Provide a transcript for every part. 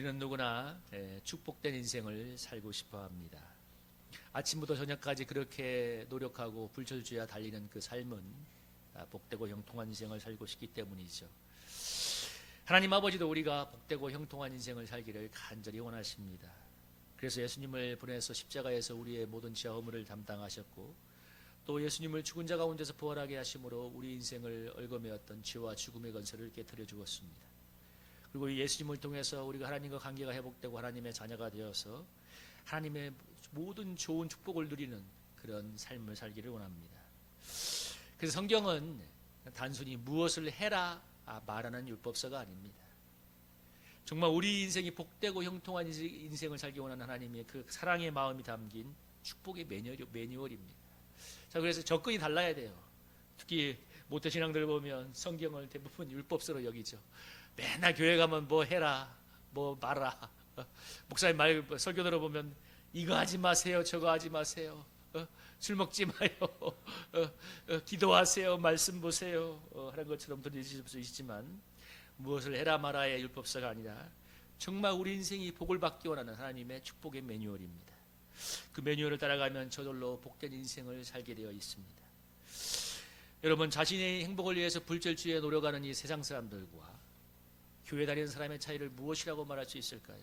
우리는 누구나 축복된 인생을 살고 싶어 합니다. 아침부터 저녁까지 그렇게 노력하고 불철주야 달리는 그 삶은 복되고 형통한 인생을 살고 싶기 때문이죠. 하나님 아버지도 우리가 복되고 형통한 인생을 살기를 간절히 원하십니다. 그래서 예수님을 보내서 십자가에서 우리의 모든 죄와 허물을 담당하셨고, 또 예수님을 죽은 자 가운데서 부활하게 하심으로 우리 인생을 얽어매었던 죄와 죽음의 건설을 깨트려 주었습니다. 그리고 이 예수님을 통해서 우리가 하나님과 관계가 회복되고 하나님의 자녀가 되어서 하나님의 모든 좋은 축복을 누리는 그런 삶을 살기를 원합니다. 그래서 성경은 단순히 무엇을 해라 말하는 율법서가 아닙니다. 정말 우리 인생이 복되고 형통한 인생을 살기 원하는 하나님의 그 사랑의 마음이 담긴 축복의 매뉴얼입니다. 자, 그래서 접근이 달라야 돼요. 특히 모태신앙들 보면 성경을 대부분 율법서로 여기죠. 맨날 교회 가면 뭐 해라, 뭐 말아. 목사님 말 설교 들어보면 이거 하지 마세요, 저거 하지 마세요. 술 먹지 마요. 기도하세요, 말씀 보세요. 하는 것처럼 들리실 수 있지만 무엇을 해라 말아의 율법서가 아니라 정말 우리 인생이 복을 받기 원하는 하나님의 축복의 매뉴얼입니다. 그 매뉴얼을 따라가면 저절로 복된 인생을 살게 되어 있습니다. 여러분, 자신의 행복을 위해서 불철주에 노력하는 이 세상 사람들과 교회 다니는 사람의 차이를 무엇이라고 말할 수 있을까요?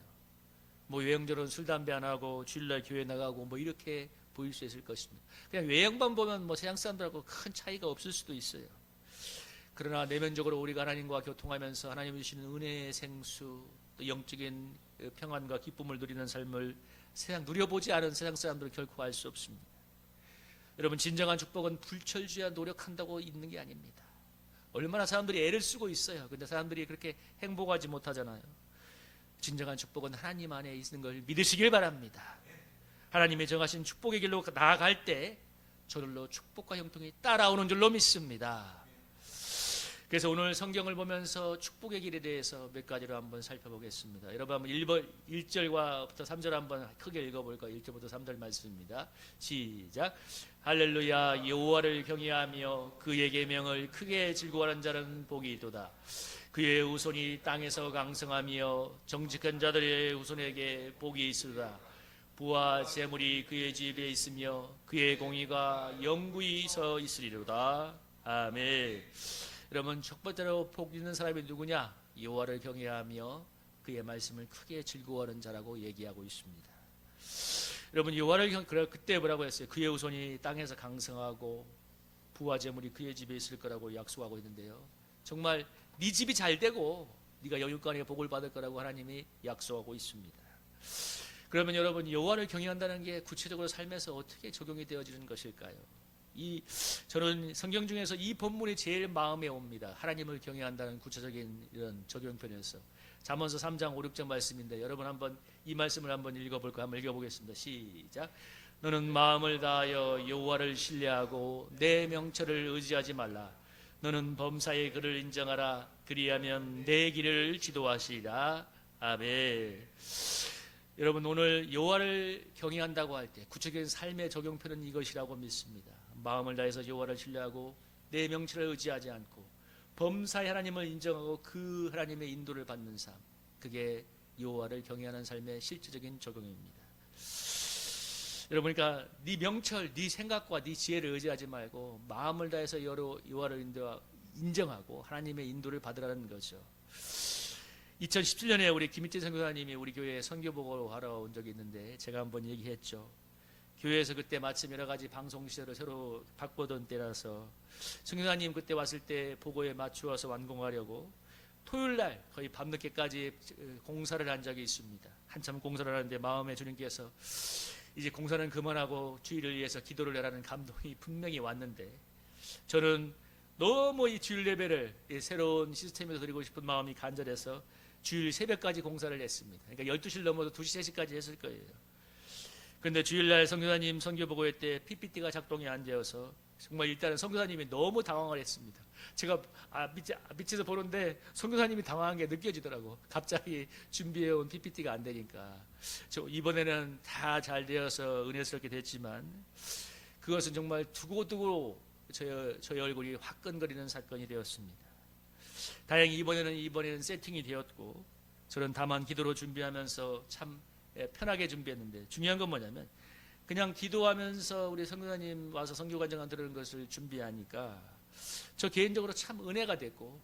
뭐 외형적으로는 술 담배 안 하고 주일날 교회 나가고 뭐 이렇게 보일 수 있을 것입니다. 그냥 외형만 보면 뭐 세상 사람들하고 큰 차이가 없을 수도 있어요. 그러나 내면적으로 우리가 하나님과 교통하면서 하나님이 주시는 은혜의 생수, 또 영적인 평안과 기쁨을 누리는 삶을 세상 누려보지 않은 세상 사람들은 결코 알 수 없습니다. 여러분, 진정한 축복은 불철주야 노력한다고 있는 게 아닙니다. 얼마나 사람들이 애를 쓰고 있어요. 근데 사람들이 그렇게 행복하지 못하잖아요. 진정한 축복은 하나님 안에 있는 걸 믿으시길 바랍니다. 하나님의 정하신 축복의 길로 나아갈 때 저절로 축복과 형통이 따라오는 줄로 믿습니다. 그래서 오늘 성경을 보면서 축복의 길에 대해서 몇 가지로 한번 살펴보겠습니다. 여러분 한번 1절부터 3절 한번 크게 읽어볼까요? 1절부터 3절 말씀입니다. 시작. 할렐루야. 여호와를 경외하며 그의 계명을 크게 즐거워하는 자는 복이 있도다. 그의 후손이 땅에서 강성하며 정직한 자들의 후손에게 복이 있으리라. 부와 재물이 그의 집에 있으며 그의 공의가 영구히 서 있으리로다. 아멘. 여러분, 첫 번째로 복 있는 사람이 누구냐? 여호와를 경외하며 그의 말씀을 크게 즐거워하는 자라고 얘기하고 있습니다. 여러분, 여호와를 그때 뭐라고 했어요? 그의 후손이 땅에서 강성하고 부와 재물이 그의 집에 있을 거라고 약속하고 있는데요. 정말 네 집이 잘 되고 네가 영육간의 복을 받을 거라고 하나님이 약속하고 있습니다. 그러면 여러분, 여호와를 경외한다는 게 구체적으로 삶에서 어떻게 적용이 되어지는 것일까요? 저는 성경 중에서 이 본문이 제일 마음에 옵니다. 하나님을 경외한다는 구체적인 이런 적용편에서 잠언서 3장 5, 6절 말씀인데 여러분 한번 이 말씀을 한번 읽어볼까요? 한번 읽어보겠습니다. 시작. 너는 마음을 다하여 여호와를 신뢰하고 내 명철을 의지하지 말라. 너는 범사의 그를 인정하라. 그리하면 내 길을 지도하시리라. 아멘. 여러분, 오늘 여호와를 경외한다고 할 때 구체적인 삶의 적용편은 이것이라고 믿습니다. 마음을 다해서 여호와를 신뢰하고 내 명철을 의지하지 않고 범사의 하나님을 인정하고 그 하나님의 인도를 받는 삶, 그게 여호와를 경외하는 삶의 실질적인 적용입니다. 여러분, 그러니까 네 명철, 네 생각과 네 지혜를 의지하지 말고 마음을 다해서 여호와를 인정하고 하나님의 인도를 받으라는 거죠. 2017년에 우리 김희재 선교사님이 우리 교회에 선교보고로 하러 온 적이 있는데 제가 한번 얘기했죠. 교회에서 그때 마침 여러 가지 방송 시설을 새로 바꾸던 때라서 선교사님 그때 왔을 때 보고에 맞추어서 완공하려고 토요일날 거의 밤늦게까지 공사를 한 적이 있습니다. 한참 공사를 하는데 마음에 주님께서 이제 공사는 그만하고 주일을 위해서 기도를 해라는 감동이 분명히 왔는데 저는 너무 이 주일 예배를 새로운 시스템에서 드리고 싶은 마음이 간절해서 주일 새벽까지 공사를 했습니다. 그러니까 12시를 넘어도 2시, 3시까지 했을 거예요. 그런데 주일날 선교사님 선교보고회 때 PPT가 작동이 안 되어서 정말 일단은 선교사님이 너무 당황을 했습니다. 제가 밑에서 보는데 선교사님이 당황한 게 느껴지더라고. 갑자기 준비해온 PPT가 안 되니까. 이번에는 다 잘 되어서 은혜스럽게 됐지만 그것은 정말 두고두고 저희 얼굴이 화끈거리는 사건이 되었습니다. 다행히 이번에는 세팅이 되었고 저는 다만 기도로 준비하면서 참 편하게 준비했는데, 중요한 건 뭐냐면 그냥 기도하면서 우리 선교사님 와서 선교관장 들으는 것을 준비하니까 저 개인적으로 참 은혜가 됐고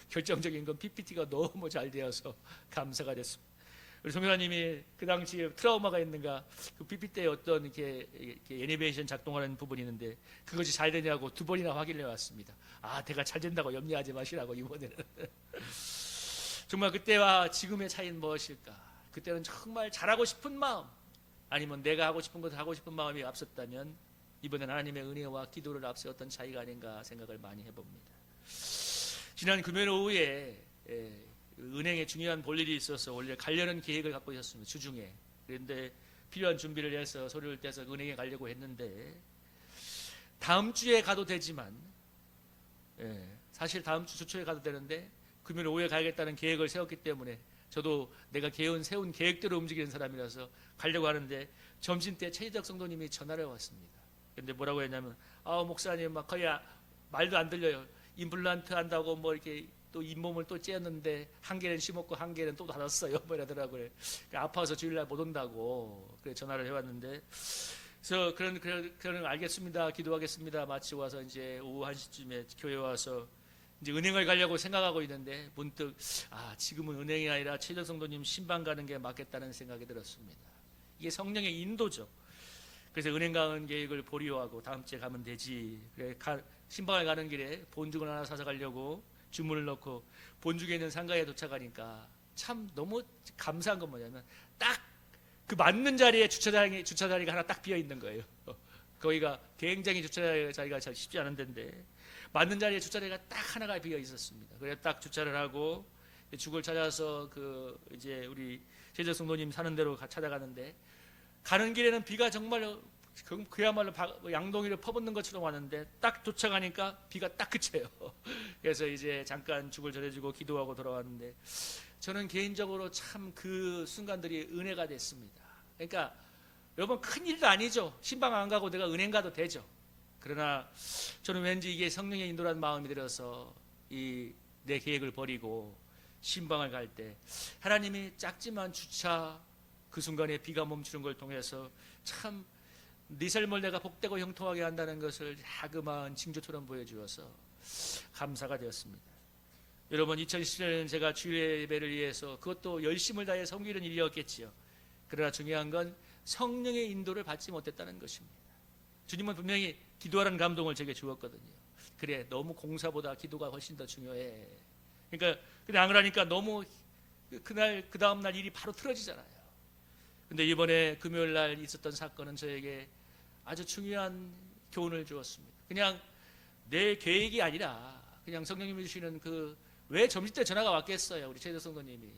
결정적인 건 PPT가 너무 잘 되어서 감사가 됐습니다. 우리 선교사님이 그 당시에 트라우마가 있는가, 그 PPT에 어떤 이렇게 애니메이션 작동하는 부분이 있는데 그것이 잘 되냐고 2번이나 확인해 왔습니다. 아, 내가 잘 된다고 염려하지 마시라고 이번에는. 정말 그때와 지금의 차이는 무엇일까? 그때는 정말 잘하고 싶은 마음, 아니면 내가 하고 싶은 것을 하고 싶은 마음이 앞섰다면 이번엔 하나님의 은혜와 기도를 앞서 어떤 차이가 아닌가 생각을 많이 해봅니다. 지난 금요일 오후에 은행에 중요한 볼일이 있어서 원래 가려는 계획을 갖고 있었습니다. 주중에. 그런데 필요한 준비를 해서 서류를 떼서 은행에 가려고 했는데 다음 주에 가도 되지만 사실 다음 주 초에 가도 되는데 금요일 오후에 가야겠다는 계획을 세웠기 때문에 저도 내가 세운 계획대로 움직이는 사람이라서 가려고 하는데 점심때 최희덕 성도님이 전화를 왔습니다. 근데 뭐라고 했냐면, 목사님 막 거의 말도 안 들려요. 임플란트 한다고 뭐 이렇게 또 잇몸을 또 째었는데 한 개는 심었고 한 개는 또 닫았어요. 뭐 이러더라고요. 아파서 주일날 못 온다고 그래 전화를 해왔는데, 그래서 그런 알겠습니다. 기도하겠습니다. 마치고 와서 이제 오후 1시쯤에 교회 와서 이제 은행을 가려고 생각하고 있는데 문득 지금은 은행이 아니라 최희덕 성도님 신방 가는 게 맞겠다는 생각이 들었습니다. 이게 성령의 인도죠. 그래서 은행 가는 계획을 보류하고 다음 주에 가면 되지. 그래 신방을 가는 길에 본죽을 하나 사서 가려고 주문을 넣고 본죽에 있는 상가에 도착하니까 참 너무 감사한 건 뭐냐면 딱 그 맞는 자리에 주차 자리가 하나 딱 비어 있는 거예요. 거기가 굉장히 주차 자리가 잘 쉽지 않은 데인데 맞는 자리에 주차 자리가 딱 하나가 비어 있었습니다. 그래 딱 주차를 하고 죽을 찾아서 이제 우리 최희덕 성도님 사는 데로 찾아가는데, 가는 길에는 비가 정말 그야말로 양동이를 퍼붓는 것처럼 왔는데 딱 도착하니까 비가 딱 그쳐요. 그래서 이제 잠깐 죽을 전해주고 기도하고 돌아왔는데 저는 개인적으로 참 그 순간들이 은혜가 됐습니다. 그러니까 여러분 큰일도 아니죠. 신방 안 가고 내가 은행 가도 되죠. 그러나 저는 왠지 이게 성령의 인도라는 마음이 들어서 내 계획을 버리고 신방을 갈 때 하나님이 작지만 주차 그 순간에 비가 멈추는 걸 통해서 참 네 삶을 내가 복되고 형통하게 한다는 것을 자그마한 징조처럼 보여주어서 감사가 되었습니다. 여러분 2017년에는 제가 주일 예배를 위해서 그것도 열심을 다해 섬기는 일이었겠지요. 그러나 중요한 건 성령의 인도를 받지 못했다는 것입니다. 주님은 분명히 기도하라는 감동을 제게 주었거든요. 그래 너무 공사보다 기도가 훨씬 더 중요해. 그러니까 근데 안 그러니까 너무 그날 그 다음 날 일이 바로 틀어지잖아요. 근데 이번에 금요일 날 있었던 사건은 저에게 아주 중요한 교훈을 주었습니다. 그냥 내 계획이 아니라 그냥 성령님이 주시는 왜 점심때 전화가 왔겠어요. 우리 최희덕 성도님이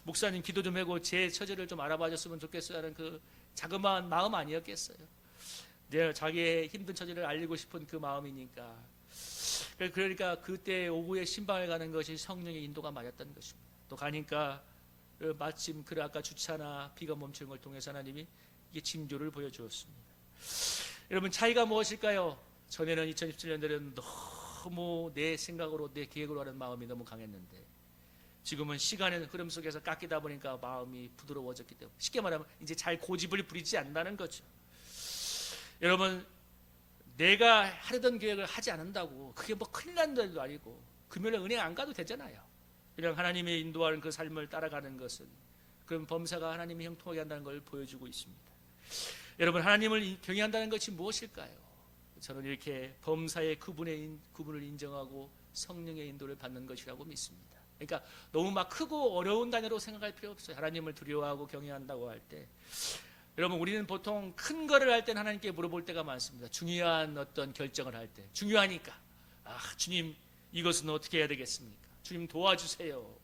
목사님 기도 좀 하고 제 처지를 좀 알아봐 줬으면 좋겠어요 하는 그 자그마한 마음 아니었겠어요. 내 자기의 힘든 처지를 알리고 싶은 그 마음이니까. 그러니까 그때 오후에 신방을 가는 것이 성령의 인도가 맞았던 것입니다. 또 가니까 마침 아까 주차나 비가 멈추는 걸 통해서 하나님이 이게 징조를 보여주었습니다. 여러분 차이가 무엇일까요? 전에는 2017년도에는 너무 내 생각으로 내 계획으로 하는 마음이 너무 강했는데 지금은 시간의 흐름 속에서 깎이다 보니까 마음이 부드러워졌기 때문에 쉽게 말하면 이제 잘 고집을 부리지 않는다는 거죠. 여러분 내가 하려던 계획을 하지 않는다고 그게 뭐 큰일 나는 일도 아니고 금요일에 은행 안 가도 되잖아요. 그냥 하나님의 인도하는 그 삶을 따라가는 것은 그런 범사가 하나님이 형통하게 한다는 걸 보여주고 있습니다. 여러분 하나님을 경외한다는 것이 무엇일까요? 저는 이렇게 범사의 구분을 인정하고 성령의 인도를 받는 것이라고 믿습니다. 그러니까 너무 막 크고 어려운 단어로 생각할 필요 없어요. 하나님을 두려워하고 경외한다고 할 때 여러분 우리는 보통 큰 거를 할 때는 하나님께 물어볼 때가 많습니다. 중요한 어떤 결정을 할 때 중요하니까 주님 이것은 어떻게 해야 되겠습니까? 주님 도와주세요.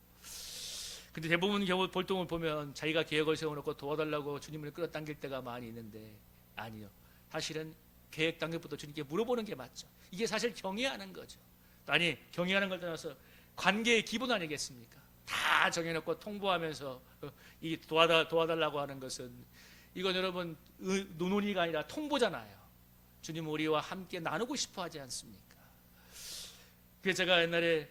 근데 대부분 경우 볼통을 보면 자기가 계획을 세워놓고 도와달라고 주님을 끌어당길 때가 많이 있는데 아니요. 사실은 계획 단계부터 주님께 물어보는 게 맞죠. 이게 사실 경외하는 거죠. 아니 경외하는 걸 떠나서 관계의 기본 아니겠습니까? 다 정해놓고 통보하면서 이 도와달라고 하는 것은 이건 여러분 논의가 아니라 통보잖아요. 주님 우리와 함께 나누고 싶어 하지 않습니까? 그래서 제가 옛날에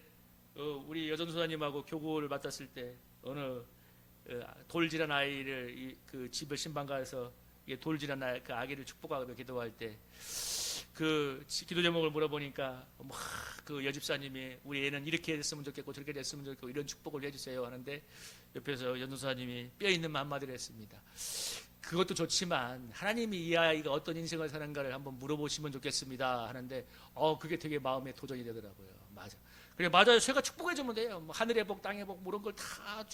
우리 여전소사님하고 교구를 맡았을 때 어느 돌질한 아이를 그 집을 신방가에서 돌질한 그 아기를 축복하고 기도할 때 그 기도 제목을 물어보니까 막 그 여집사님이 우리 애는 이렇게 됐으면 좋겠고 저렇게 됐으면 좋겠고 이런 축복을 해주세요 하는데 옆에서 연도사님이 뼈 있는 한마디를 했습니다. 그것도 좋지만 하나님이 이 아이가 어떤 인생을 사는가를 한번 물어보시면 좋겠습니다 하는데 그게 되게 마음에 도전이 되더라고요. 맞아. 그래 맞아요. 제가 축복해 주면 돼요. 뭐 하늘의 복, 땅의 복, 뭐 이런 걸 다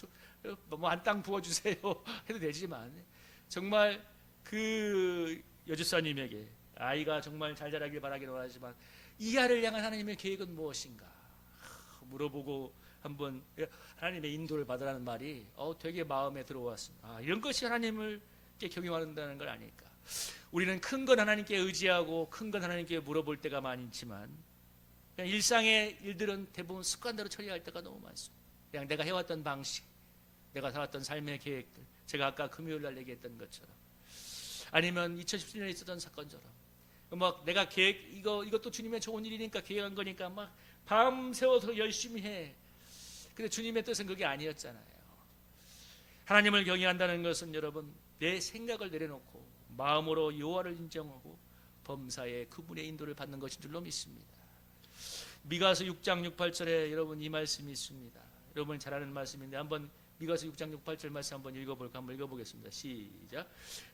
안 땅 부어 주세요 해도 되지만 정말 그 여주사님에게 아이가 정말 잘 자라길 바라기는 원하지만 이 아이를 향한 하나님의 계획은 무엇인가 물어보고 한번 하나님의 인도를 받으라는 말이 되게 마음에 들어왔습니다. 이런 것이 하나님을 경영한다는 걸 아닐까. 우리는 큰 건 하나님께 의지하고 큰 건 하나님께 물어볼 때가 많이 있지만 그냥 일상의 일들은 대부분 습관대로 처리할 때가 너무 많습니다. 그냥 내가 해왔던 방식, 내가 살았던 삶의 계획들, 제가 아까 금요일 날 얘기했던 것처럼 아니면 2017년에 있었던 사건처럼 막 내가 이것도 주님의 좋은 일이니까 계획한 거니까 막 밤새워서 열심히 해. 근데 주님의 뜻은 그게 아니었잖아요. 하나님을 경외한다는 것은 여러분 내 생각을 내려놓고 마음으로 여호와를 인정하고 범사에 그분의 인도를 받는 것인 줄로 믿습니다. 미가서 6장 6, 8절에 여러분 이 말씀이 있습니다. 여러분 잘 아는 말씀인데 한번 미가서 6장 6, 8절 말씀 한번 읽어볼까? 한번 읽어보겠습니다. 시작.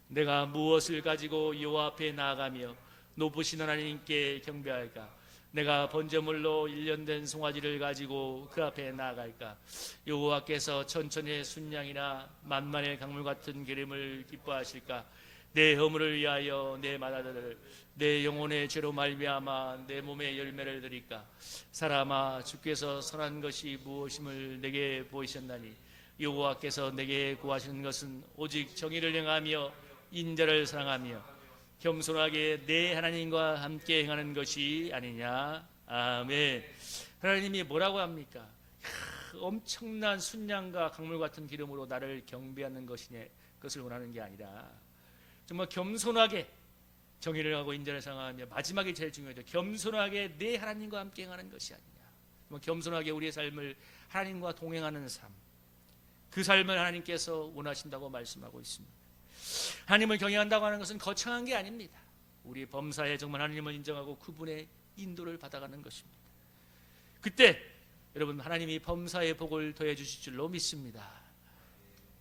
내가 무엇을 가지고 여호와 앞에 나아가며 높으신 하나님께 경배할까? 내가 번제물로 1년 된 송아지를 가지고 그 앞에 나아갈까? 여호와께서 천천의 순양이나 만만의 강물 같은 기름을 기뻐하실까? 내 허물을 위하여 내 맏아들을 내 영혼의 죄로 말미암아 내 몸에 열매를 드릴까? 사람아 주께서 선한 것이 무엇임을 내게 보이셨나니 여호와께서 내게 구하시는 것은 오직 정의를 행하며 인자를 사랑하며 겸손하게 내 하나님과 함께 행하는 것이 아니냐. 아멘. 하나님이 뭐라고 합니까? 엄청난 순양과 강물 같은 기름으로 나를 경배하는 것을 원하는 게 아니라 정말 겸손하게 정의를 하고 인자를 사랑하며 마지막에 제일 중요하죠. 겸손하게 내 하나님과 함께 행하는 것이 아니냐. 정말 겸손하게 우리의 삶을 하나님과 동행하는 삶, 그 삶을 하나님께서 원하신다고 말씀하고 있습니다. 하나님을 경외한다고 하는 것은 거창한 게 아닙니다. 우리 범사에 정말 하나님을 인정하고 그분의 인도를 받아가는 것입니다. 그때 여러분 하나님이 범사의 복을 더해 주실 줄로 믿습니다.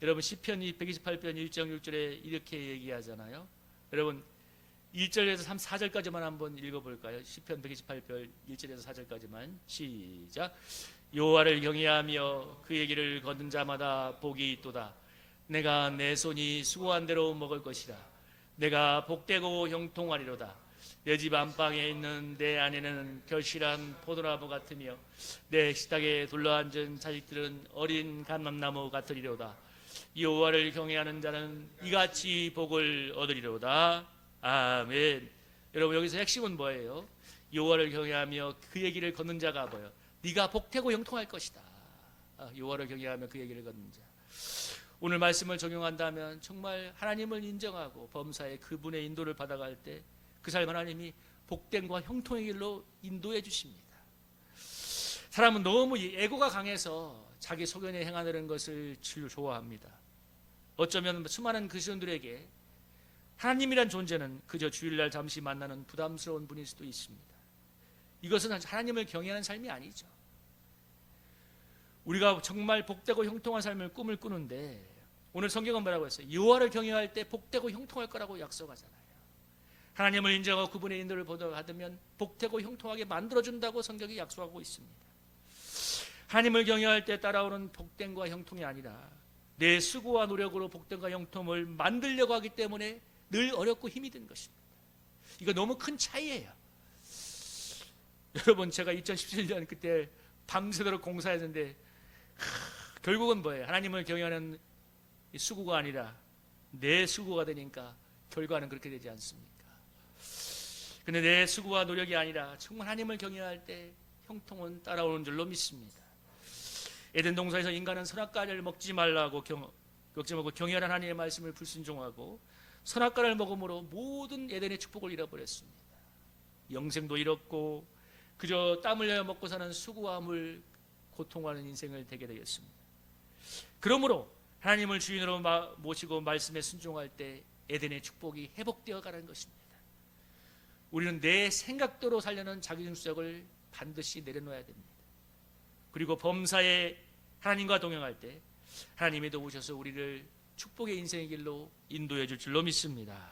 여러분 시편 128편 1장 6절에 이렇게 얘기하잖아요. 여러분 1절에서 4절까지만 한번 읽어볼까요? 시편 128편 1절에서 4절까지만 시작. 여호와를 경외하며 그의 길을 걷는 자마다 복이 있도다. 내가 내 손이 수고한 대로 먹을 것이라. 내가 복되고 형통하리로다. 내 집 안방에 있는 내 아내는 결실한 포도나무 같으며 내 식탁에 둘러앉은 자식들은 어린 감람나무 같으리로다. 여호와를 경외하는 자는 이같이 복을 얻으리로다. 아멘. 여러분 여기서 핵심은 뭐예요? 여호와를 경외하며 그의 길을 걷는 자가 뭐예요? 네가 복되고 형통할 것이다. 여호와를 경외하며 그의 길을 걷는 자. 오늘 말씀을 적용한다면 정말 하나님을 인정하고 범사에 그분의 인도를 받아갈 때 그 삶 하나님이 복됨과 형통의 길로 인도해 주십니다. 사람은 너무 에고가 강해서 자기 소견에 행하는 것을 좋아합니다. 어쩌면 수많은 그리스도인들에게 하나님이란 존재는 그저 주일날 잠시 만나는 부담스러운 분일 수도 있습니다. 이것은 하나님을 경외하는 삶이 아니죠. 우리가 정말 복되고 형통한 삶을 꿈을 꾸는데 오늘 성경은 뭐라고 했어요? 여호와를 경외할 때 복되고 형통할 거라고 약속하잖아요. 하나님을 인정하고 그분의 인도를 받으면 복되고 형통하게 만들어준다고 성경이 약속하고 있습니다. 하나님을 경외할 때 따라오는 복됨과 형통이 아니라 내 수고와 노력으로 복됨과 형통을 만들려고 하기 때문에 늘 어렵고 힘이 든 것입니다. 이거 너무 큰 차이예요. 여러분 제가 2017년 그때 밤새도록 공사했는데 결국은 뭐예요? 하나님을 경외하는 수고가 아니라 내 수고가 되니까 결과는 그렇게 되지 않습니까? 근데 내 수고와 노력이 아니라 정말 하나님을 경외할 때 형통은 따라오는 줄로 믿습니다. 에덴 동산에서 인간은 선악과를 먹지 말라고 걱정하고 경외하는 하나님의 말씀을 불순종하고 선악과를 먹음으로 모든 에덴의 축복을 잃어버렸습니다. 영생도 잃었고 그저 땀 흘려 먹고 사는 수고함을 고통하는 인생을 되게 되겠습니다. 그러므로 하나님을 주인으로 모시고 말씀에 순종할 때 에덴의 축복이 회복되어 가는 것입니다. 우리는 내 생각대로 살려는 자기중심적을 반드시 내려놓아야 됩니다. 그리고 범사에 하나님과 동행할 때 하나님이 도우셔서 우리를 축복의 인생의 길로 인도해 줄 줄로 믿습니다.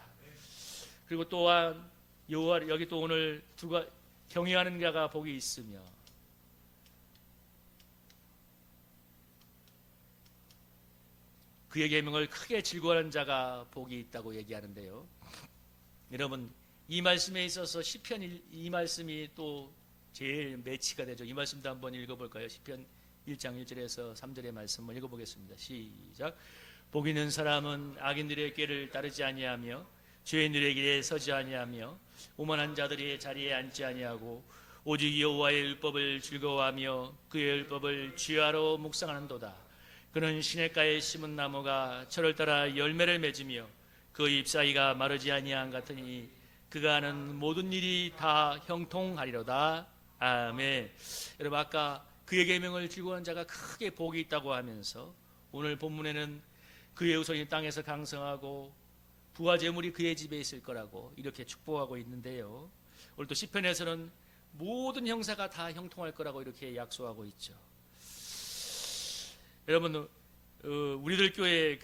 그리고 또한 여기 또 오늘 경외하는 자가 복이 있으며 그의 계명을 크게 즐거워하는 자가 복이 있다고 얘기하는데요. 여러분, 이 말씀에 있어서 시편 이 말씀이 또 제일 매치가 되죠. 이 말씀도 한번 읽어볼까요? 시편 1장 1절에서 3절의 말씀 한번 읽어보겠습니다. 시작. 복 있는 사람은 악인들의 꾀를 따르지 아니하며 죄인들의 길에 서지 아니하며 오만한 자들의 자리에 앉지 아니하고 오직 여호와의 율법을 즐거워하며 그의 율법을 주야로 묵상하는도다. 그는 시냇가에 심은 나무가 철을 따라 열매를 맺으며 그 잎사귀가 마르지 아니한 같으니 그가 하는 모든 일이 다 형통하리로다. 아멘. 여러분, 아까 그의 계명을 즐거워하는 자가 크게 복이 있다고 하면서 오늘 본문에는 그의 후손이 땅에서 강성하고 부와 재물이 그의 집에 있을 거라고 이렇게 축복하고 있는데요. 오늘 또 시편에서는 모든 형사가 다 형통할 거라고 이렇게 약속하고 있죠. 여러분, 우리들 교회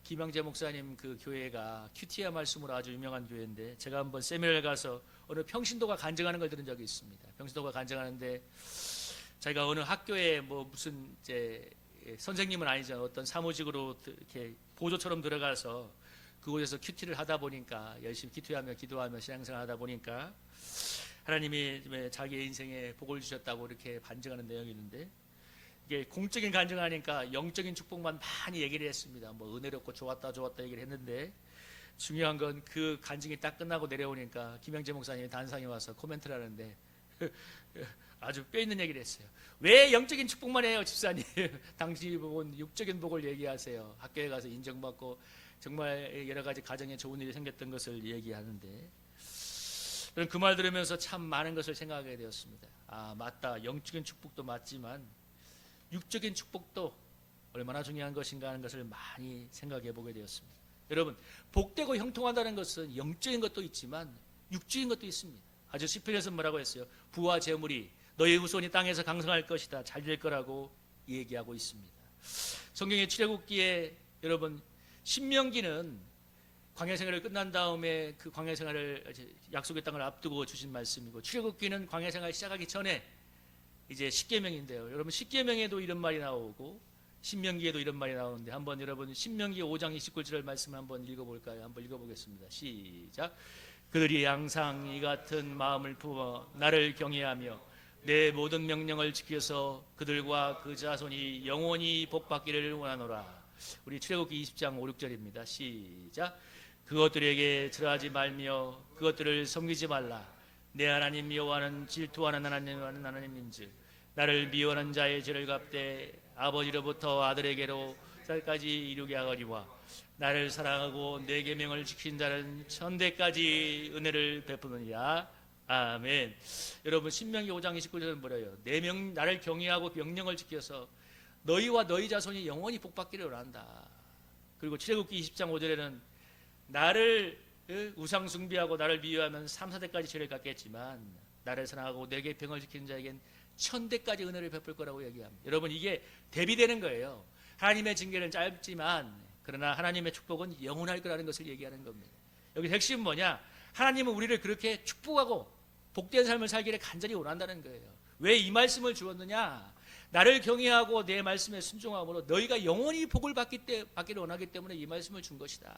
김양재 목사님 그 교회가 큐티아 말씀으로 아주 유명한 교회인데 제가 한번 세미나를 가서 어느 평신도가 간증하는 걸 들은 적이 있습니다. 평신도가 간증하는데 자기가 어느 학교에 무슨 선생님은 아니죠. 어떤 사무직으로 이렇게 보조처럼 들어가서 그곳에서 큐티를 하다 보니까 열심히 큐티하며 기도하며 신앙생활 하다 보니까 하나님이 자기의 인생에 복을 주셨다고 이렇게 반증하는 내용이 있는데 이게 공적인 간증하니까 영적인 축복만 많이 얘기를 했습니다. 은혜롭고 좋았다 얘기를 했는데 중요한 건 그 간증이 딱 끝나고 내려오니까 김양재 목사님이 단상에 와서 코멘트를 하는데 아주 뼈 있는 얘기를 했어요. 왜 영적인 축복만 해요, 집사님? 당신이 본 육적인 복을 얘기하세요. 학교에 가서 인정받고 정말 여러 가지 가정에 좋은 일이 생겼던 것을 얘기하는데 저는 그 말 들으면서 참 많은 것을 생각하게 되었습니다. 아, 맞다. 영적인 축복도 맞지만 육적인 축복도 얼마나 중요한 것인가 하는 것을 많이 생각해 보게 되었습니다. 여러분, 복되고 형통한다는 것은 영적인 것도 있지만 육적인 것도 있습니다. 아주 시편에서 뭐라고 했어요? 부와 재물이 너희 후손이 땅에서 강성할 것이다. 잘 될 거라고 얘기하고 있습니다. 성경의 출애굽기에 여러분 신명기는 광야 생활을 끝난 다음에 그 광야 생활을 약속의 땅을 앞두고 주신 말씀이고 출애굽기는 광야 생활 시작하기 전에 이제 십계명인데요. 여러분 십계명에도 이런 말이 나오고 신명기에도 이런 말이 나오는데 한번 여러분 신명기 5장 29절의 말씀을 한번 읽어볼까요? 한번 읽어보겠습니다. 시작. 그들이 항상 이 같은 마음을 품어 나를 경외하며 내 모든 명령을 지켜서 그들과 그 자손이 영원히 복받기를 원하노라. 우리 출애굽기 20장 5, 6절입니다. 시작. 그것들에게 절하지 말며 그것들을 섬기지 말라. 내 하나님 여호와는 질투하는 하나님인즉 나를 미워하는 자의 죄를 갚되 아버지로부터 아들에게로 살까지 이루게 하거니와 나를 사랑하고 내 계명을 지킨 자는 천대까지 은혜를 베푸느니라. 아멘. 여러분 신명기 5장 29절은 뭐래요? 나를 경외하고 명령을 지켜서 너희와 너희 자손이 영원히 복받기를 원한다. 그리고 출애굽기 20장 5절에는 나를 우상 숭배하고 나를 미워하면 3, 4대까지 죄를 갚겠지만 나를 사랑하고 내 계명을 지키는 자에겐 천대까지 은혜를 베풀 거라고 얘기합니다. 여러분 이게 대비되는 거예요. 하나님의 징계는 짧지만 그러나 하나님의 축복은 영원할 거라는 것을 얘기하는 겁니다. 여기 핵심은 뭐냐? 하나님은 우리를 그렇게 축복하고 복된 삶을 살기를 간절히 원한다는 거예요. 왜 이 말씀을 주었느냐? 나를 경외하고 내 말씀에 순종함으로 너희가 영원히 복을 받기를 원하기 때문에 이 말씀을 준 것이다.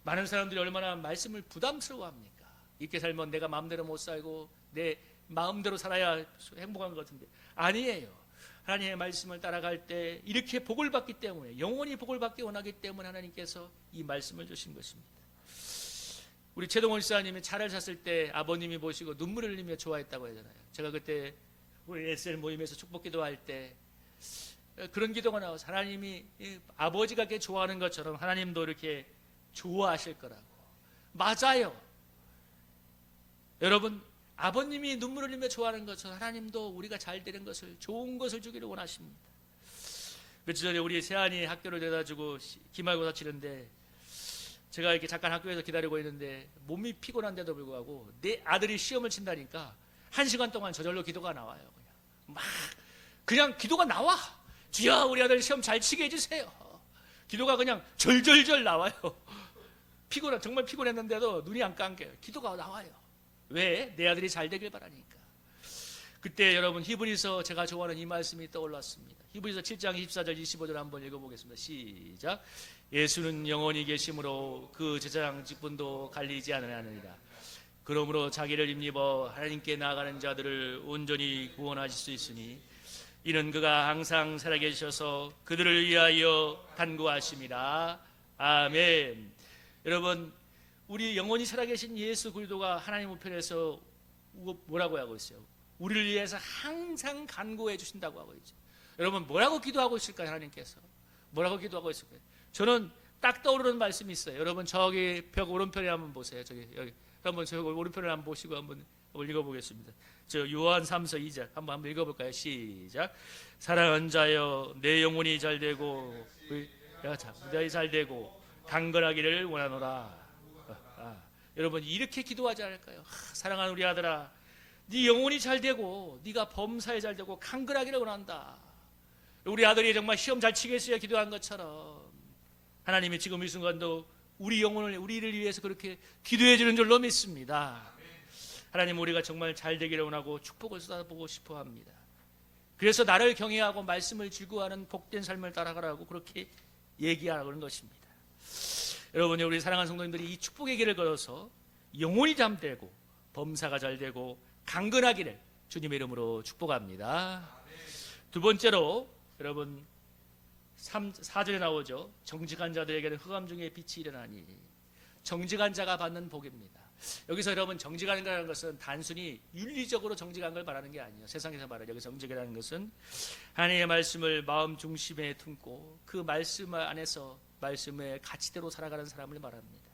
많은 사람들이 얼마나 말씀을 부담스러워합니까? 이렇게 살면 내가 마음대로 못 살고 내 마음대로 살아야 행복한 것 같은데 아니에요. 하나님의 말씀을 따라갈 때 이렇게 복을 받기 때문에 영원히 복을 받기 원하기 때문에 하나님께서 이 말씀을 주신 것입니다. 우리 최동원 시사님이 차를 샀을 때 아버님이 보시고 눈물을 흘리며 좋아했다고 하잖아요. 제가 그때 우리 SL 모임에서 축복 기도할 때 그런 기도가 나와서 하나님이 아버지가 이렇게 좋아하는 것처럼 하나님도 이렇게 좋아하실 거라고. 맞아요. 여러분 아버님이 눈물을 흘리며 좋아하는 것처럼 하나님도 우리가 잘 되는 것을 좋은 것을 주기를 원하십니다. 며칠 전에 우리 세안이 학교를 데려다주고 기말고사 치는데 제가 이렇게 잠깐 학교에서 기다리고 있는데 몸이 피곤한데도 불구하고 내 아들이 시험을 친다니까 1시간 동안 저절로 기도가 나와요. 그냥 기도가 나와. 주여 우리 아들 시험 잘 치게 해주세요. 기도가 그냥 절절절 나와요. 정말 피곤했는데도 눈이 안 감겨요. 기도가 나와요. 왜? 내 아들이 잘 되길 바라니까. 그때 여러분 히브리서 제가 좋아하는 이 말씀이 떠올랐습니다. 히브리서 7장 24절 25절 한번 읽어보겠습니다. 시작. 예수는 영원히 계심으로 그 제사장 직분도 갈리지 않으리라. 그러므로 자기를 힘입어 하나님께 나아가는 자들을 온전히 구원하실 수 있으니 이는 그가 항상 살아계셔서 그들을 위하여 간구하심이라. 아멘. 여러분, 우리 영원히 살아계신 예수 그리스도가 하나님 우편에서 뭐라고 하고 있어요? 우리를 위해서 항상 간구해 주신다고 하고 있죠. 여러분, 뭐라고 기도하고 있을까요? 하나님께서 뭐라고 기도하고 있을까요? 저는 딱 떠오르는 말씀이 있어요. 여러분, 저기 벽 오른편에 한번 보세요. 여기 한번 저 오른편을 한번 보시고 한번 읽어보겠습니다. 저 요한 3서 2절 한번 읽어볼까요? 시작. 사랑하는 자여, 내 영혼이 잘되고 자들이 잘되고 강건하기를 원하노라. 여러분, 이렇게 기도하지 않을까요? 사랑하는 우리 아들아, 네 영혼이 잘되고 네가 범사에 잘되고 강건하기를 원한다. 우리 아들이 정말 시험 잘 치겠어야 기도한 것처럼 하나님이 지금 이 순간도 우리 영혼을, 우리를 위해서 그렇게 기도해 주는 줄로 믿습니다. 하나님, 우리가 정말 잘 되기를 원하고 축복을 쏟아보고 싶어 합니다. 그래서 나를 경외하고 말씀을 즐거워하는 복된 삶을 따라가라고 그렇게 얘기하라는 것입니다. 여러분, 우리 사랑하는 성도님들이 이 축복의 길을 걸어서 영혼이 잠되고 범사가 잘되고 강건하기를 주님의 이름으로 축복합니다. 두 번째로 여러분 4절에 나오죠. 정직한 자들에게는 흑암 중에 빛이 일어나니. 정직한 자가 받는 복입니다. 여기서 여러분, 정직한이라는 것은 단순히 윤리적으로 정직한 걸 말하는 게 아니에요. 세상에서 말하는 여기서 정직이라는 것은 하나님의 말씀을 마음 중심에 품고 그 말씀 안에서 말씀의 가치대로 살아가는 사람을 말합니다.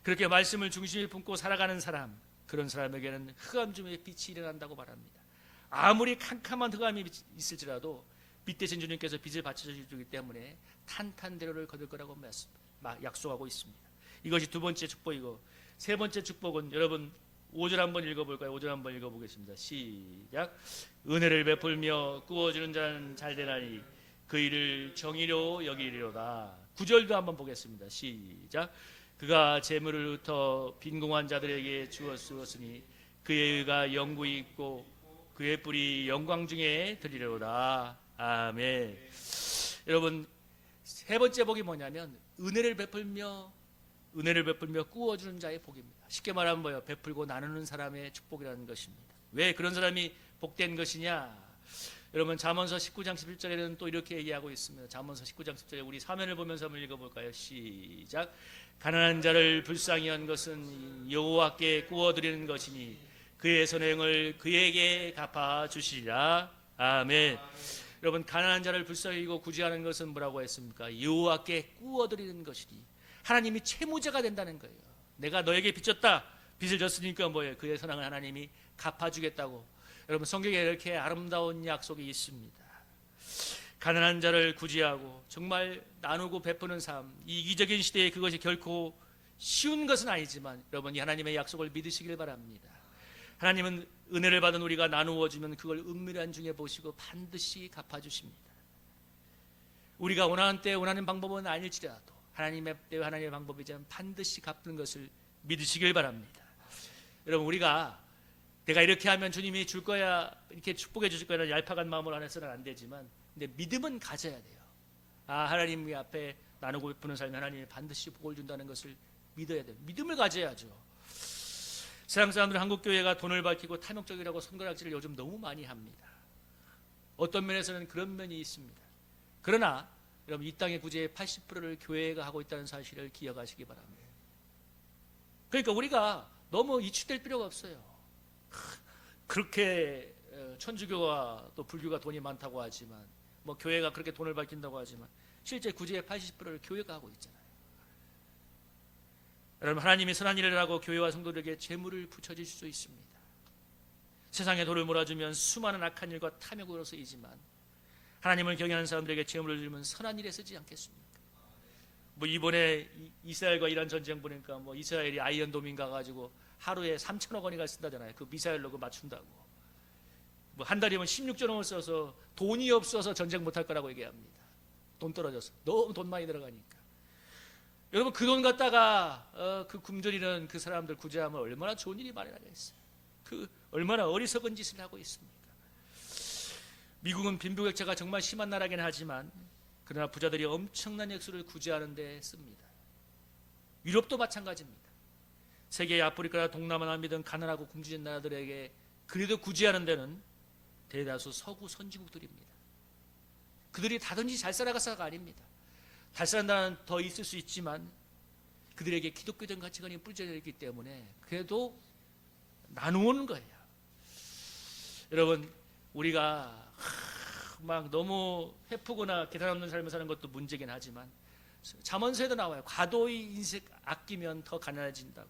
그렇게 말씀을 중심에 품고 살아가는 사람, 그런 사람에게는 흑암 중에 빛이 일어난다고 말합니다. 아무리 캄캄한 흑암이 있을지라도 빛 대신 주님께서 빛을 받쳐주기 때문에 탄탄대로를 거둘 거라고 약속하고 있습니다. 이것이 두 번째 축복이고, 세 번째 축복은 여러분 5절 한번 읽어볼까요? 5절 한번 읽어보겠습니다. 시작. 은혜를 베풀며 구워주는 자는 잘되나니 그 일을 정의로 여기리로다. 9절도 한번 보겠습니다. 시작. 그가 재물을 흩어 빈궁한 자들에게 주었으니 그의 의가 영구히 있고 그의 뿔이 영광 중에 들리로다. 아멘. 여러분, 세 번째 복이 뭐냐면 은혜를 베풀며 꾸어주는 자의 복입니다. 쉽게 말하면 뭐예요? 베풀고 나누는 사람의 축복이라는 것입니다. 왜 그런 사람이 복된 것이냐? 여러분, 잠언서 19장 11절에는 또 이렇게 얘기하고 있습니다. 잠언서 19장 10절에 우리 사면을 보면서 한번 읽어볼까요? 시작. 가난한 자를 불쌍히 한 것은 여호와께 구워드리는 것이니 그의 선행을 그에게 갚아주시리라. 아멘. 여러분, 가난한 자를 불쌍히 여기고 구제하는 것은 뭐라고 했습니까? 여호와께 구워드리는 것이니 하나님이 채무자가 된다는 거예요. 내가 너에게 빚졌다. 빚을 졌으니까 뭐예요? 그의 선행을 하나님이 갚아주겠다고. 여러분, 성경에 이렇게 아름다운 약속이 있습니다. 가난한 자를 구제하고 정말 나누고 베푸는 삶, 이 이기적인 시대에 그것이 결코 쉬운 것은 아니지만 여러분, 이 하나님의 약속을 믿으시길 바랍니다. 하나님은 은혜를 받은 우리가 나누어 주면 그걸 은밀한 중에 보시고 반드시 갚아주십니다. 우리가 원하는 때 원하는 방법은 아닐지라도 하나님의 때와 하나님의 방법이지만 반드시 갚는 것을 믿으시길 바랍니다. 여러분, 우리가 내가 이렇게 하면 주님이 줄 거야, 이렇게 축복해 주실 거야, 얄팍한 마음으로 안 해서는 안 되지만, 근데 믿음은 가져야 돼요. 하나님 앞에 나누고 베푸는 삶에 하나님이 반드시 복을 준다는 것을 믿어야 돼요. 믿음을 가져야죠. 세상 사람들은 한국교회가 돈을 밝히고 탐욕적이라고 손가락질을 요즘 너무 많이 합니다. 어떤 면에서는 그런 면이 있습니다. 그러나 여러분, 이 땅의 구제의 80%를 교회가 하고 있다는 사실을 기억하시기 바랍니다. 그러니까 우리가 너무 이축될 필요가 없어요. 그렇게 천주교와 또 불교가 돈이 많다고 하지만, 뭐 교회가 그렇게 돈을 밝힌다고 하지만 실제 구제의 80%를 교회가 하고 있잖아요. 여러분, 하나님이 선한 일을 하고 교회와 성도들에게 재물을 붙여주실 수 있습니다. 세상에 돈을 몰아주면 수많은 악한 일과 탐욕으로 쓰이지만 하나님을 경외하는 사람들에게 재물을 주면 선한 일에 쓰지 않겠습니까? 뭐 이번에 이스라엘과 이란 전쟁 보니까 뭐 이스라엘이 아이언도민 가가지고 하루에 3천억 원이가 쓴다잖아요. 그 미사일로 그 맞춘다고. 뭐 한 달이면 16조 원을 써서 돈이 없어서 전쟁 못할 거라고 얘기합니다. 돈 떨어져서 너무 돈 많이 들어가니까. 여러분 그 돈 갖다가 그 굶주리는 그 사람들 구제하면 얼마나 좋은 일이 마련하겠어요. 그 얼마나 어리석은 짓을 하고 있습니까? 미국은 빈부격차가 정말 심한 나라긴 하지만 그러나 부자들이 엄청난 액수를 구제하는 데 씁니다. 유럽도 마찬가지입니다. 세계의 아프리카나 동남아 남미 등 가난하고 굶주린 나라들에게 그래도 구제하는 데는 대다수 서구 선진국들입니다. 그들이 다든지 잘 살아가서가 아닙니다. 잘 사는 나라는 더 있을 수 있지만 그들에게 기독교적 가치관이 뿌려져 있기 때문에 그래도 나누는 거예요. 여러분 우리가 막 너무 헤프거나 계산 없는 삶을 사는 것도 문제긴 하지만 잠언서에도 나와요. 과도히 인생 아끼면 더 가난해진다고.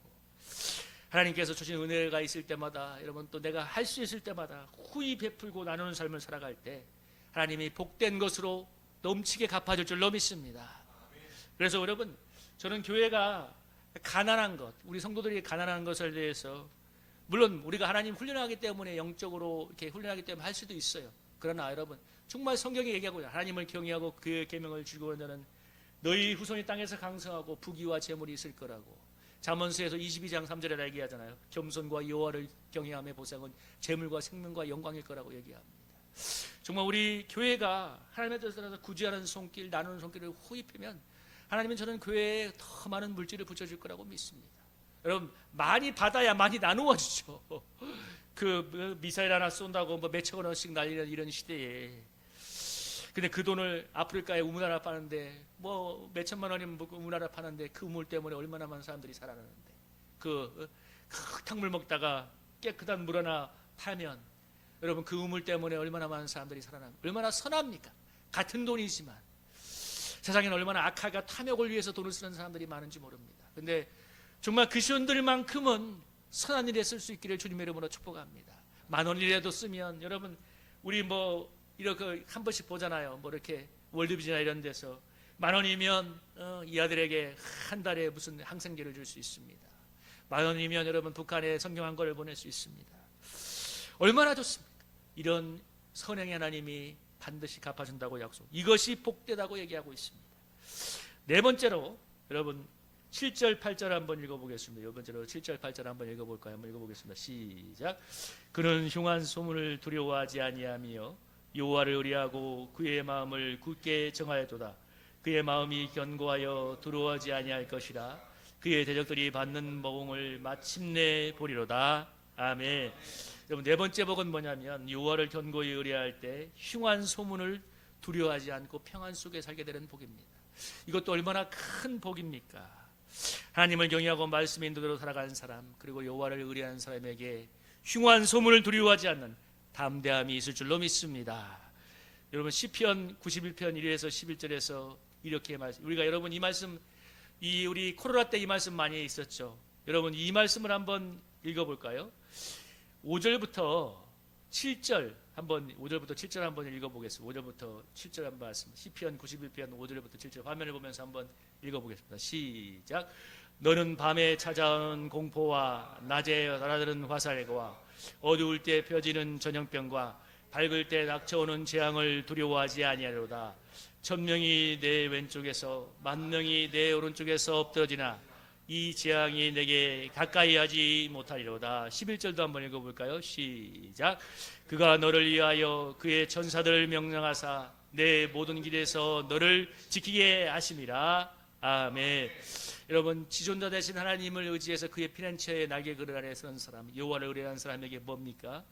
하나님께서 주신 은혜가 있을 때마다 여러분 또 내가 할 수 있을 때마다 후히 베풀고 나누는 삶을 살아갈 때 하나님이 복된 것으로 넘치게 갚아줄 줄로 믿습니다. 그래서 여러분 저는 교회가 가난한 것, 우리 성도들이 가난한 것에 대해서 물론 우리가 하나님 훈련하기 때문에 영적으로 이렇게 훈련하기 때문에 할 수도 있어요. 그러나 여러분 정말 성경이 얘기하고 하나님을 경외하고 그의 계명을 즐거워하는 자는 너희 후손이 땅에서 강성하고 부귀와 재물이 있을 거라고. 잠언서에서 22장 3절에 얘기하잖아요. 겸손과 여호와를 경외함의 보상은 재물과 생명과 영광일 거라고 얘기합니다. 정말 우리 교회가 하나님의 뜻을 따라서 구제하는 손길, 나누는 손길을 호입하면 하나님은 저는 교회에 더 많은 물질을 붙여줄 거라고 믿습니다. 여러분 많이 받아야 많이 나누어 주죠. 그 미사일 하나 쏜다고 뭐 몇천 원씩 날리는 이런 시대에 근데 그 돈을 아프리카에 우물 하나 파는데 뭐 몇천만 원이면 우물 하나 파는데 그 우물 때문에 얼마나 많은 사람들이 살아나는데 그 탕물 먹다가 깨끗한 물 하나 타면 여러분 그 우물 때문에 얼마나 많은 사람들이 살아납니까? 얼마나 선합니까? 같은 돈이지만 세상에는 얼마나 악하가 탐욕을 위해서 돈을 쓰는 사람들이 많은지 모릅니다. 근데 정말 그 시온들만큼은 선한 일에 쓸 수 있기를 주님의 이름으로 축복합니다. 10,000원이라도 쓰면 여러분 우리 뭐 이렇게 한 번씩 보잖아요. 뭐 이렇게 월드비즈나 이런 데서 10,000원이면 이 아들에게 한 달에 무슨 항생제를 줄 수 있습니다. 10,000원이면 여러분 북한에 성경 한 권을 보낼 수 있습니다. 얼마나 좋습니까? 이런 선행의 하나님이 반드시 갚아준다고 약속. 이것이 복되다고 얘기하고 있습니다. 네 번째로 여러분 7절 8절 한번 읽어보겠습니다. 네 번째로 7절 8절 한번 읽어볼까요? 한번 읽어보겠습니다. 시작. 그는 흉한 소문을 두려워하지 아니하며 여호와를 의뢰하고 그의 마음을 굳게 정하였도다. 그의 마음이 견고하여 두려워하지 아니할 것이라. 그의 대적들이 받는 모공을 마침내 보리로다. 아멘. 여러분 네 번째 복은 뭐냐면 여호와를 견고히 의뢰할 때 흉한 소문을 두려워하지 않고 평안 속에 살게 되는 복입니다. 이것도 얼마나 큰 복입니까? 하나님을 경외하고 말씀의 인도대로 살아가는 사람 그리고 여호와를 의뢰하는 사람에게 흉한 소문을 두려워하지 않는 담대함이 있을 줄로 믿습니다. 여러분 시편 91편 1에서 11절에서 이렇게 말씀 우리가 여러분 이 말씀 우리 코로나 때 이 말씀 많이 있었죠. 여러분 이 말씀을 한번 읽어볼까요? 5절부터 7절 한번 5절부터 7절 한번 읽어보겠습니다. 5절부터 7절 한번 말씀. 시편 91편 5절부터 7절 화면을 보면서 한번 읽어보겠습니다. 시작. 너는 밤에 찾아오는 공포와 낮에 날아드는 화살과 어두울 때 펴지는 전염병과 밝을 때 닥쳐오는 재앙을 두려워하지 아니하리로다. 1,000명이 내 왼쪽에서 10,000명이 내 오른쪽에서 엎드러지나 이 재앙이 내게 가까이 하지 못하리로다. 11절도 한번 읽어볼까요? 시작. 그가 너를 위하여 그의 천사들을 명령하사 내 모든 길에서 너를 지키게 하심이라. 아멘. 여러분 지존자 되신 하나님을 의지해서 그의 피난처에 날개그늘 아래 서는 사람 여호와를 의뢰하는 사람에게 뭡니까?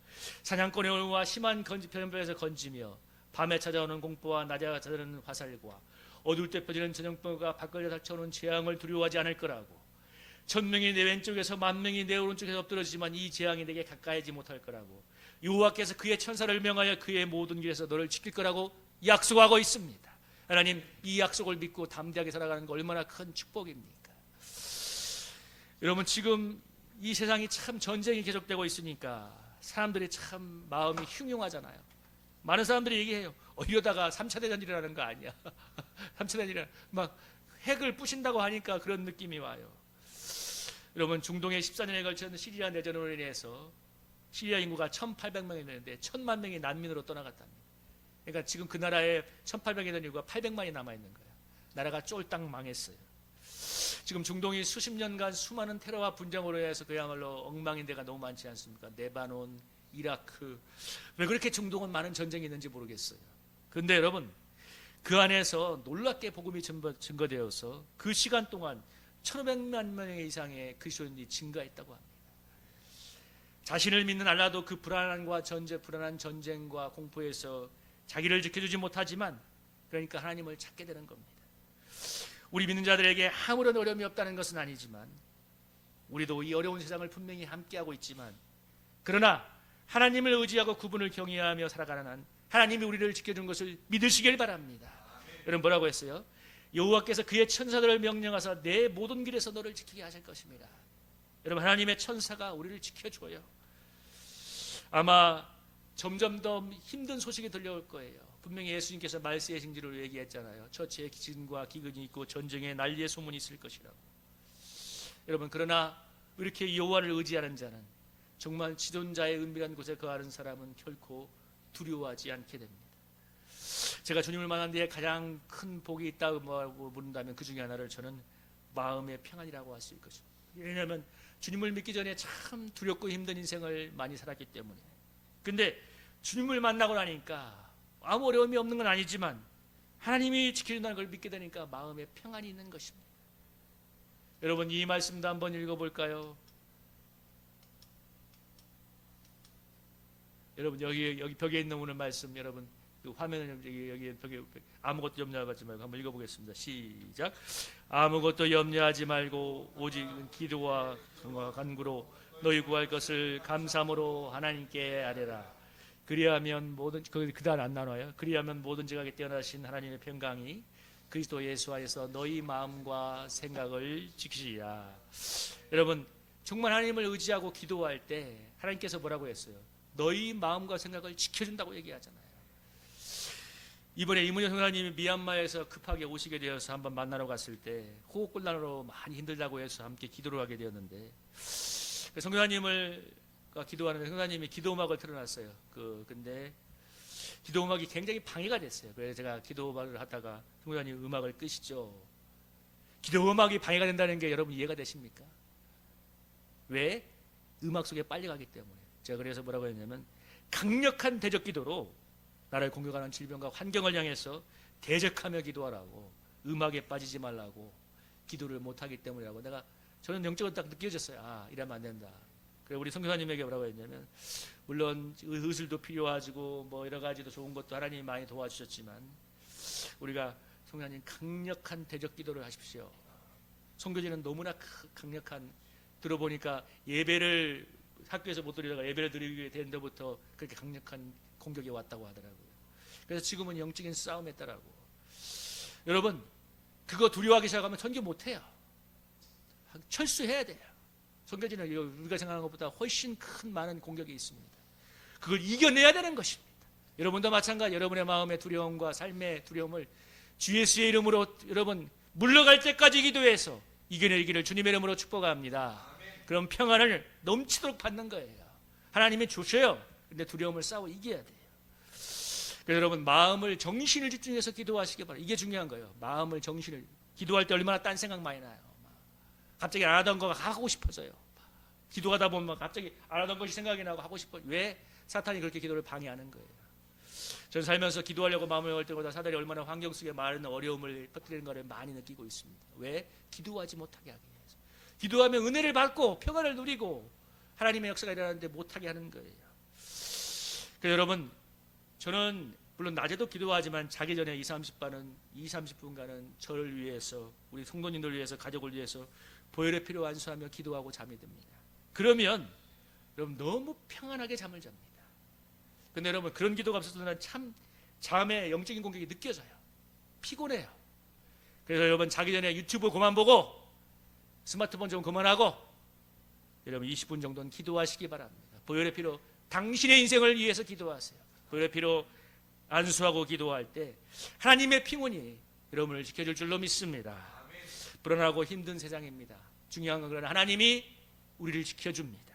사냥꾼의 올무와 심한 변변에서 건지며 밤에 찾아오는 공포와 낮에 찾아오는 화살과 어두울 때 펴지는 전염병과 밖을 닥쳐오는 재앙을 두려워하지 않을 거라고. 1,000명이 내 왼쪽에서 10,000명이 내 오른쪽에서 엎드러지만 이 재앙이 내게 가까이 하지 못할 거라고. 여호와께서 그의 천사를 명하여 그의 모든 길에서 너를 지킬 거라고 약속하고 있습니다. 하나님 이 약속을 믿고 담대하게 살아가는 거 얼마나 큰 축복입니까? 여러분 지금 이 세상이 참 전쟁이 계속되고 있으니까 사람들이 참 마음이 흉흉하잖아요. 많은 사람들이 얘기해요. 이러다가 3차 대전 일어나는 거 아니야. 3차 대전 막 핵을 부신다고 하니까 그런 느낌이 와요. 여러분, 중동에 14년에 걸친 시리아 내전으로 인해서 시리아 인구가 1,800명이 되는데 1,000만 명이 난민으로 떠나갔답니다. 그러니까 지금 그 나라에 1,800이 되는 인구가 800만이 남아있는 거예요. 나라가 쫄딱 망했어요. 지금 중동이 수십 년간 수많은 테러와 분쟁으로 해서 그야말로 엉망인 데가 너무 많지 않습니까? 레바논, 이라크. 왜 그렇게 중동은 많은 전쟁이 있는지 모르겠어요. 그런데 여러분, 그 안에서 놀랍게 복음이 증거되어서 그 시간 동안 1,500만 명 이상의 그리스도인이 증가했다고 합니다. 자신을 믿는 알라도 그 불안한 전쟁과 공포에서 자기를 지켜주지 못하지만, 그러니까 하나님을 찾게 되는 겁니다. 우리 믿는 자들에게 아무런 어려움이 없다는 것은 아니지만, 우리도 이 어려운 세상을 분명히 함께하고 있지만, 그러나 하나님을 의지하고 그분을 경외하며 살아가는 한 하나님이 우리를 지켜주는 것을 믿으시길 바랍니다. 여러분, 뭐라고 했어요? 여호와께서 그의 천사들을 명령하사 내 모든 길에서 너를 지키게 하실 것입니다. 여러분, 하나님의 천사가 우리를 지켜줘요. 아마 점점 더 힘든 소식이 들려올 거예요. 분명히 예수님께서 말세의 징조를 얘기했잖아요. 처치에 기근과 기근이 있고 전쟁에 난리의 소문이 있을 것이라고. 여러분, 그러나 이렇게 여호와를 의지하는 자는, 정말 지존자의 은밀한 곳에 거하는 사람은 결코 두려워하지 않게 됩니다. 제가 주님을 만난 뒤에 가장 큰 복이 있다고 묻는다면 그 중에 하나를 저는 마음의 평안이라고 할 수 있을 것입니다. 왜냐하면 주님을 믿기 전에 참 두렵고 힘든 인생을 많이 살았기 때문에. 근데 주님을 만나고 나니까 아무 어려움이 없는 건 아니지만 하나님이 지켜준다는 걸 믿게 되니까 마음에 평안이 있는 것입니다. 여러분, 이 말씀도 한번 읽어볼까요? 여러분, 여기 벽에 있는 오늘 말씀, 여러분 그 화면을 여기 벽에 아무것도 염려하지 말고 한번 읽어보겠습니다. 시작. 아무것도 염려하지 말고 오직 기도와 간구로 너희 구할 것을 감사함으로 하나님께 아뢰라. 그리하면 모든 그다음 안 나눠요. 그리하면 모든 지각에 뛰어나신 하나님의 평강이 그리스도 예수 안에서 너희 마음과 생각을 지키시리라. 여러분, 정말 하나님을 의지하고 기도할 때 하나님께서 뭐라고 했어요? 너희 마음과 생각을 지켜준다고 얘기하잖아요. 이번에 이문희 성사님이 미얀마에서 급하게 오시게 되어서 한번 만나러 갔을 때 호흡곤란으로 많이 힘들다고 해서 함께 기도를 하게 되었는데, 성사님을 기도하는데 성사님이 기도음악을 틀어놨어요. 근데 기도음악이 굉장히 방해가 됐어요. 그래서 제가 기도음악을 하다가 성사님 음악을 끄시죠. 기도음악이 방해가 된다는 게 여러분 이해가 되십니까? 왜? 음악 속에 빨리 가기 때문에. 제가 그래서 뭐라고 했냐면, 강력한 대적 기도로 나라를 공격하는 질병과 환경을 향해서 대적하며 기도하라고, 음악에 빠지지 말라고, 기도를 못하기 때문이라고. 저는 영적으로 딱 느껴졌어요. 이러면 안 된다. 그래서 우리 선교사님에게 뭐라고 했냐면, 물론 의술도 필요하고 뭐 여러 가지도 좋은 것도 하나님이 많이 도와주셨지만, 우리가 성교사님 강력한 대적 기도를 하십시오. 선교지는 너무나 강력한, 들어보니까 예배를 학교에서 못 드리다가 예배를 드리게 된 데부터 그렇게 강력한 공격이 왔다고 하더라고요. 그래서 지금은 영적인 싸움에 있다라고. 여러분, 그거 두려워하기 시작하면 선교 못해요. 철수해야 돼요. 선교지는 우리가 생각하는 것보다 훨씬 큰 많은 공격이 있습니다. 그걸 이겨내야 되는 것입니다. 여러분도 마찬가지. 여러분의 마음의 두려움과 삶의 두려움을 주 예수의 이름으로 여러분 물러갈 때까지 기도해서 이겨내기를 주님의 이름으로 축복합니다. 그럼 평안을 넘치도록 받는 거예요. 하나님이 주셔요. 근데 두려움을 싸워 이겨야 돼요. 그래서 여러분, 마음을, 정신을 집중해서 기도하시기 바랍니다. 이게 중요한 거예요. 마음을, 정신을. 기도할 때 얼마나 딴 생각 많이 나요. 갑자기 안 하던 거가 하고 싶어져요. 기도하다 보면 갑자기 안 하던 것이 생각이 나고 하고 싶어요. 왜? 사탄이 그렇게 기도를 방해하는 거예요. 저는 살면서 기도하려고 마음을 열 때보다 사단이 얼마나 환경 속에 많은 어려움을 터뜨리는 것을 많이 느끼고 있습니다. 왜? 기도하지 못하게 하기 위해서. 기도하면 은혜를 받고 평안을 누리고 하나님의 역사가 일어나는데 못하게 하는 거예요. 그래서 여러분, 저는 물론 낮에도 기도하지만 자기 전에 30분간은 저를 위해서, 우리 성도님들을 위해서, 가족을 위해서 보혈의 피로 안수하며 기도하고 잠이 듭니다. 그러면 여러분 너무 평안하게 잠을 잡니다. 근데 여러분, 그런 기도가 없어서는 참 잠에 영적인 공격이 느껴져요. 피곤해요. 그래서 여러분, 자기 전에 유튜브 그만 보고 스마트폰 좀 그만하고 여러분 20분 정도는 기도하시기 바랍니다. 보혈의 피로 당신의 인생을 위해서 기도하세요. 보혈의 피로 안수하고 기도할 때 하나님의 평온이 여러분을 지켜줄 줄로 믿습니다. 불안하고 힘든 세상입니다. 중요한 건 그러나 하나님이 우리를 지켜줍니다.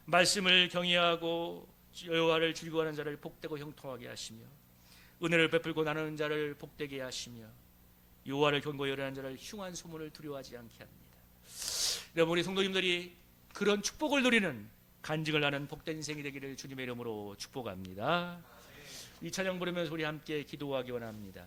말씀을 경외하고 여호와를 즐거워하는 자를 복되고 형통하게 하시며 은혜를 베풀고 나누는 자를 복되게 하시며 여호와를 경고히 여호와하는 자를 흉한 소문을 두려워하지 않게 합니다. 여러분, 우리 성도님들이 그런 축복을 누리는 간증을 하는 복된 인생이 되기를 주님의 이름으로 축복합니다. 이 찬양 부르면서 우리 함께 기도하기 원합니다.